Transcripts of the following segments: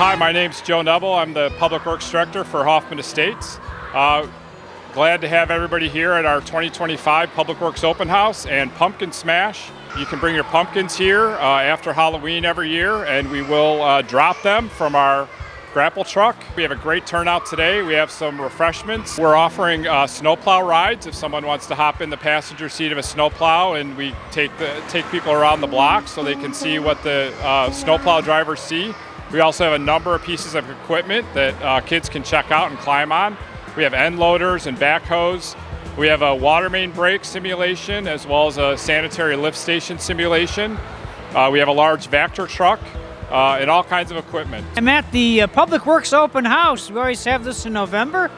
Hi, my name's Joe Neville. I'm the Public Works Director for Hoffman Estates. Glad to have everybody here at our 2025 Public Works Open House and Pumpkin Smash. You can bring your pumpkins here after Halloween every year, and we will drop them from our grapple truck. We have a great turnout today. We have some refreshments. We're offering snowplow rides if someone wants to hop in the passenger seat of a snowplow, and we take people around the block so they can see what the snowplow drivers see. We also have a number of pieces of equipment that kids can check out and climb on. We have end loaders and backhoes. We have a water main break simulation as well as a sanitary lift station simulation. We have a large Vector truck and all kinds of equipment. I'm at the Public Works Open House. We always have this in November.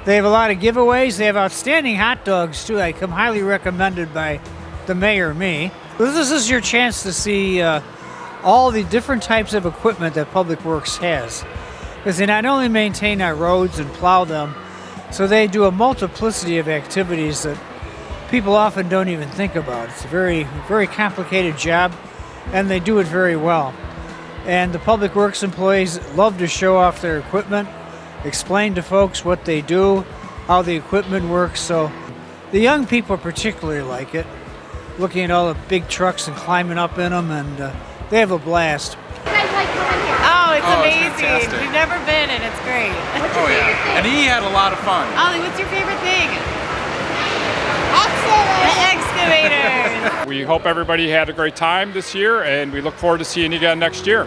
They have a lot of giveaways. They have outstanding hot dogs too. I come highly recommended by the mayor, me. This is your chance to see all the different types of equipment that Public Works has. Because they not only maintain our roads and plow them, so they do a multiplicity of activities that people often don't even think about. It's a very, very complicated job, and they do it very well. And the Public Works employees love to show off their equipment, explain to folks what they do, how the equipment works. So the young people particularly like it, looking at all the big trucks and climbing up in them, and they have a blast. Oh, it's amazing. We've never been, and it's great. Oh, yeah. And he had a lot of fun. Ollie, what's your favorite thing? Excavators. We hope everybody had a great time this year, and we look forward to seeing you again next year.